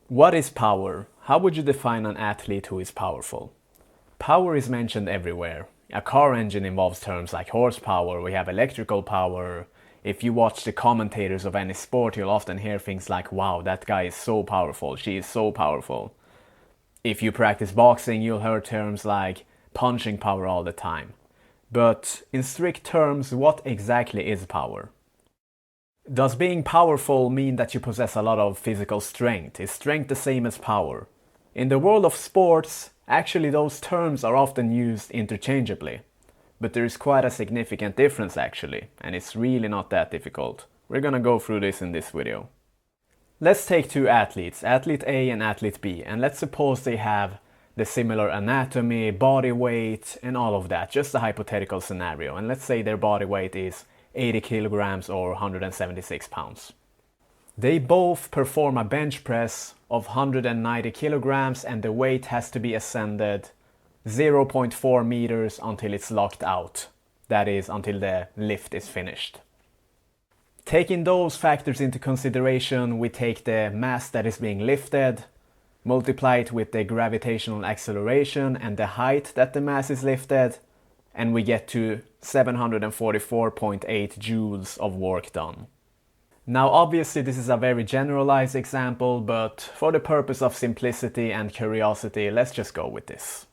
What is power? How would you define an athlete who is powerful? Power is mentioned everywhere. A car engine involves terms like horsepower, we have electrical power. If you watch the commentators of any sport, you'll often hear things like, wow, that guy is so powerful, she is so powerful. If you practice boxing, you'll hear terms like punching power all the time. But in strict terms, what exactly is power? Does being powerful mean that you possess a lot of physical strength? Is strength the same as power? In the world of sports, actually those terms are often used interchangeably. But there is quite a significant difference actually, and it's really not that difficult. We're gonna go through this in this video. Let's take two athletes, athlete A and athlete B, and let's suppose they have the similar anatomy, body weight, and all of that, just a hypothetical scenario. And let's say their body weight is 80 kilograms or 176 pounds. They both perform a bench press of 190 kilograms and the weight has to be ascended 0.4 meters until it's locked out. That is, until the lift is finished. Taking those factors into consideration, we take the mass that is being lifted, multiply it with the gravitational acceleration and the height that the mass is lifted, and we get to 744.8 joules of work done. Now obviously this is a very generalized example, but for the purpose of simplicity and curiosity, let's just go with this.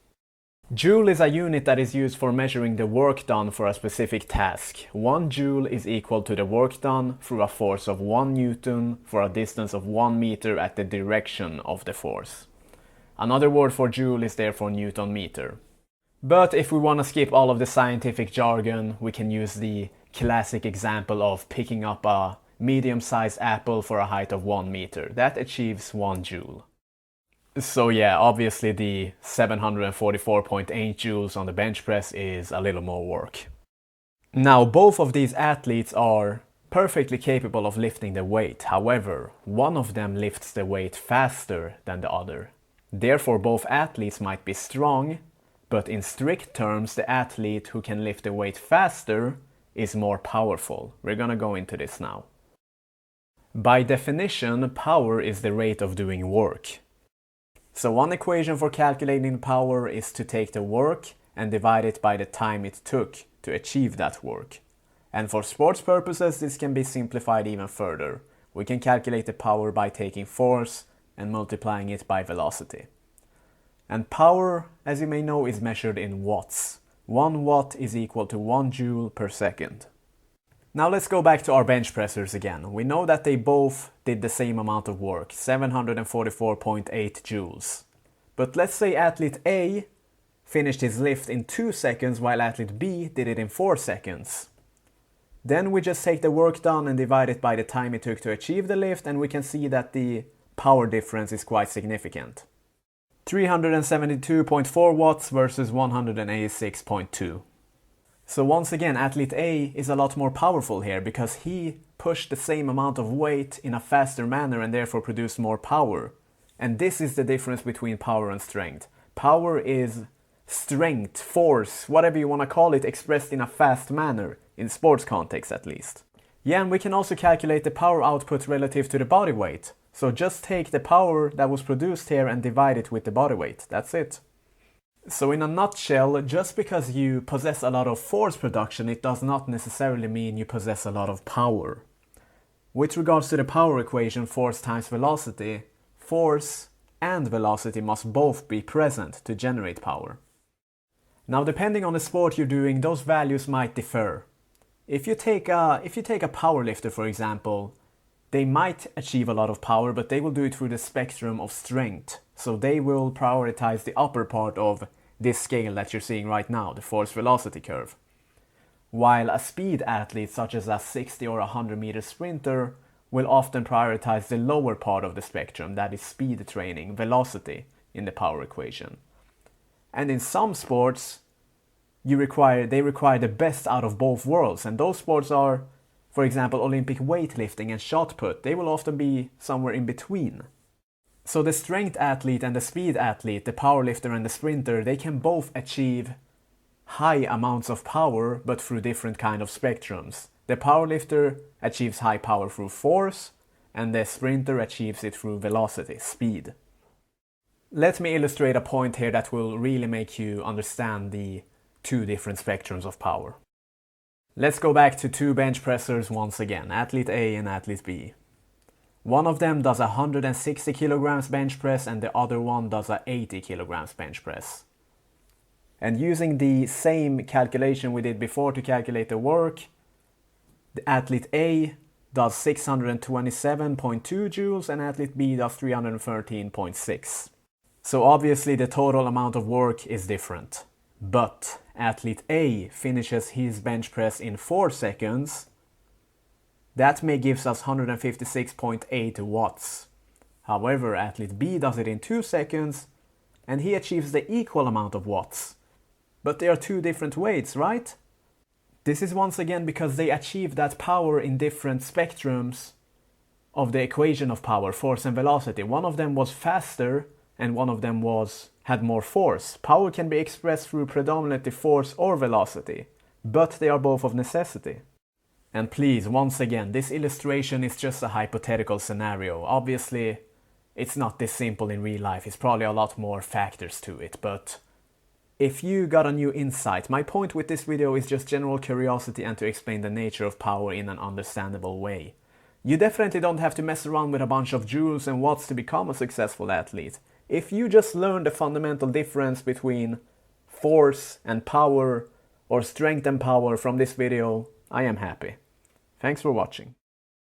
Joule is a unit that is used for measuring the work done for a specific task. 1 joule is equal to the work done through a force of 1 newton for a distance of 1 meter at the direction of the force. Another word for joule is therefore newton meter. But if we want to skip all of the scientific jargon, we can use the classic example of picking up a medium-sized apple for a height of 1 meter. That achieves 1 joule. So yeah, obviously the 744.8 joules on the bench press is a little more work. Now both of these athletes are perfectly capable of lifting the weight. However, one of them lifts the weight faster than the other. Therefore both athletes might be strong, but in strict terms, the athlete who can lift the weight faster is more powerful. We're gonna go into this now. By definition, power is the rate of doing work. So one equation for calculating power is to take the work and divide it by the time it took to achieve that work. And for sports purposes, this can be simplified even further. We can calculate the power by taking force and multiplying it by velocity. And power, as you may know, is measured in watts. 1 watt is equal to 1 joule per second. Now let's go back to our bench pressers again. We know that they both did the same amount of work, 744.8 joules. But let's say athlete A finished his lift in 2 seconds while athlete B did it in 4 seconds. Then we just take the work done and divide it by the time it took to achieve the lift, and we can see that the power difference is quite significant. 372.4 watts versus 186.2. So once again, athlete A is a lot more powerful here because he pushed the same amount of weight in a faster manner and therefore produced more power. And this is the difference between power and strength. Power is strength, force, whatever you want to call it, expressed in a fast manner, in sports context at least. Yeah, and we can also calculate the power output relative to the body weight. So just take the power that was produced here and divide it with the body weight. That's it. So in a nutshell, just because you possess a lot of force production, it does not necessarily mean you possess a lot of power. With regards to the power equation, force times velocity, force and velocity must both be present to generate power. Now depending on the sport you're doing, those values might differ. If you take a power lifter, for example, they might achieve a lot of power, but they will do it through the spectrum of strength. So they will prioritize the upper part of this scale that you're seeing right now, the force-velocity curve. While a speed athlete, such as a 60 or 100 meter sprinter, will often prioritize the lower part of the spectrum, that is speed training, velocity, in the power equation. And in some sports, they require the best out of both worlds, and those sports are, for example, Olympic weightlifting and shot put. They will often be somewhere in between. So the strength athlete and the speed athlete, the powerlifter and the sprinter, they can both achieve high amounts of power, but through different kind of spectrums. The powerlifter achieves high power through force, and the sprinter achieves it through velocity, speed. Let me illustrate a point here that will really make you understand the two different spectrums of power. Let's go back to two bench pressers once again, athlete A and athlete B. One of them does a 160 kilograms bench press and the other one does a 80 kilograms bench press. And using the same calculation we did before to calculate the work, the athlete A does 627.2 joules and athlete B does 313.6. So obviously the total amount of work is different. But athlete A finishes his bench press in 4 seconds. That may gives us 156.8 watts. However, athlete B does it in 2 seconds and he achieves the equal amount of watts. But they are two different weights, right? This is once again because they achieve that power in different spectrums of the equation of power, force and velocity. One of them was faster and one of them had more force. Power can be expressed through predominantly force or velocity, but they are both of necessity. And please, once again, this illustration is just a hypothetical scenario. Obviously, it's not this simple in real life. It's probably a lot more factors to it, but if you got a new insight, my point with this video is just general curiosity and to explain the nature of power in an understandable way. You definitely don't have to mess around with a bunch of joules and watts to become a successful athlete. If you just learn the fundamental difference between force and power or strength and power from this video, I am happy. Thanks for watching.